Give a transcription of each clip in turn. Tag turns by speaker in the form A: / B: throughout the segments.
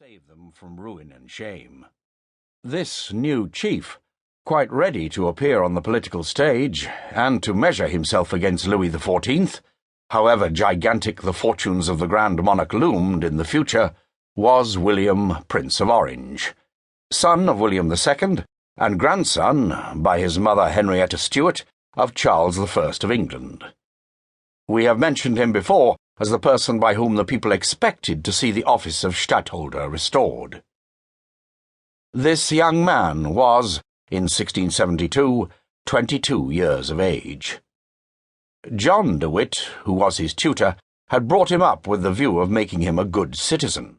A: save them from ruin and shame. This new chief, quite ready to appear on the political stage and to measure himself against Louis XIV, however gigantic the fortunes of the Grand Monarch loomed in the future, was William, Prince of Orange, son of William II and grandson, by his mother Henrietta Stuart, of Charles I of England. We have mentioned him before as the person by whom the people expected to see the office of Stadtholder restored. This young man was, in 1672, 22 years of age. John de Witt, who was his tutor, had brought him up with the view of making him a good citizen.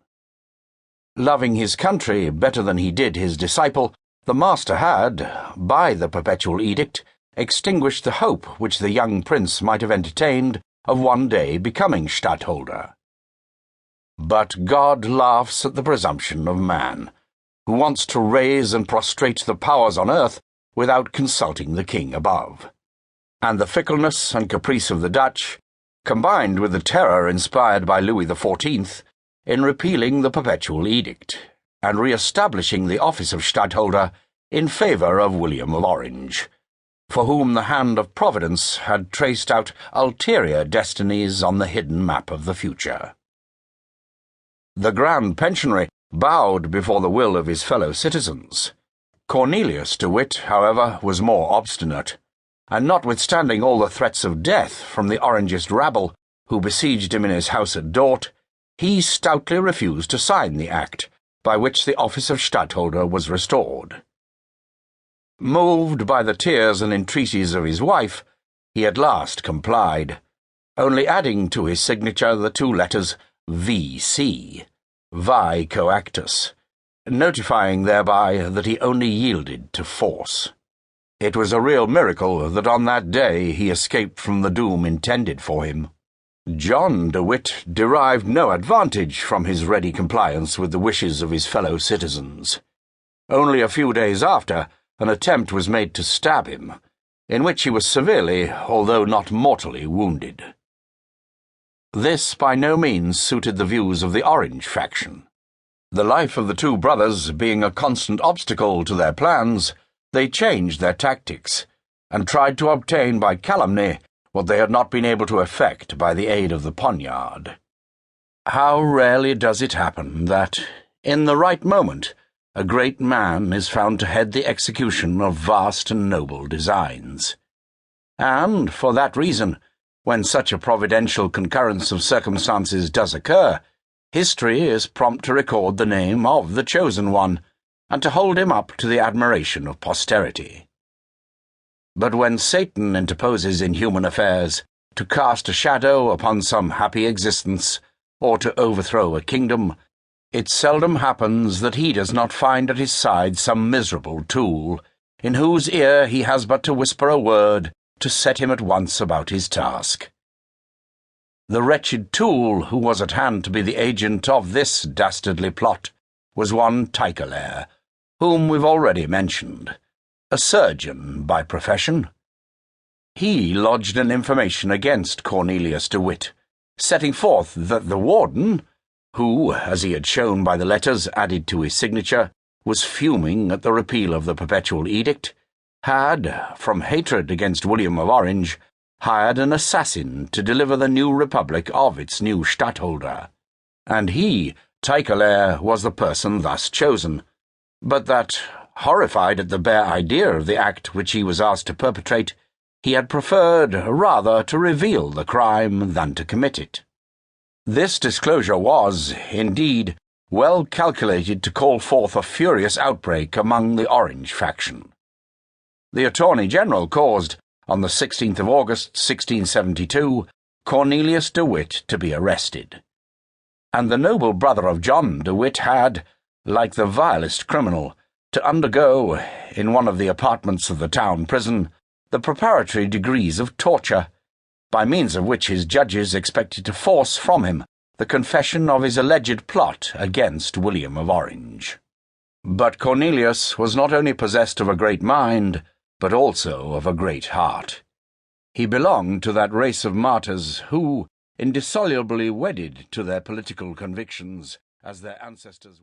A: Loving his country better than he did his disciple, the master had, by the perpetual edict, extinguished the hope which the young prince might have entertained of one day becoming Stadtholder. But God laughs at the presumption of man, who wants to raise and prostrate the powers on earth without consulting the king above. And the fickleness and caprice of the Dutch, combined with the terror inspired by Louis XIV in repealing the perpetual edict and re-establishing the office of Stadtholder in favour of William of Orange, for whom the hand of Providence had traced out ulterior destinies on the hidden map of the future. The Grand Pensionary bowed before the will of his fellow citizens. Cornelius de Witt, however, was more obstinate, and notwithstanding all the threats of death from the Orangist rabble who besieged him in his house at Dort, he stoutly refused to sign the act by which the office of Stadtholder was restored. Moved by the tears and entreaties of his wife, he at last complied, only adding to his signature the two letters V.C., Vi Coactus, notifying thereby that he only yielded to force. It was a real miracle that on that day he escaped from the doom intended for him. John de Witt derived no advantage from his ready compliance with the wishes of his fellow citizens. Only a few days after, an attempt was made to stab him, in which he was severely, although not mortally, wounded. This by no means suited the views of the Orange faction. The life of the two brothers being a constant obstacle to their plans, they changed their tactics, and tried to obtain by calumny what they had not been able to effect by the aid of the poniard. How rarely does it happen that, in the right moment, a great man is found to head the execution of vast and noble designs. And, for that reason, when such a providential concurrence of circumstances does occur, history is prompt to record the name of the chosen one, and to hold him up to the admiration of posterity. But when Satan interposes in human affairs to cast a shadow upon some happy existence, or to overthrow a kingdom, it seldom happens that he does not find at his side some miserable tool, in whose ear he has but to whisper a word to set him at once about his task. The wretched tool who was at hand to be the agent of this dastardly plot was one Tycolaire, whom we've already mentioned, a surgeon by profession. He lodged an information against Cornelius de Witt, setting forth that the warden, who, as he had shown by the letters added to his signature, was fuming at the repeal of the perpetual edict, had, from hatred against William of Orange, hired an assassin to deliver the new republic of its new Stadtholder, and he, Tycolaire, was the person thus chosen, but that, horrified at the bare idea of the act which he was asked to perpetrate, he had preferred rather to reveal the crime than to commit it. This disclosure was, indeed, well calculated to call forth a furious outbreak among the Orange faction. The Attorney General caused, on the 16th of August, 1672, Cornelius de Witt to be arrested. And the noble brother of John de Witt had, like the vilest criminal, to undergo, in one of the apartments of the town prison, the preparatory degrees of torture, by means of which his judges expected to force from him the confession of his alleged plot against William of Orange. But Cornelius was not only possessed of a great mind, but also of a great heart. He belonged to that race of martyrs who, indissolubly wedded to their political convictions, as their ancestors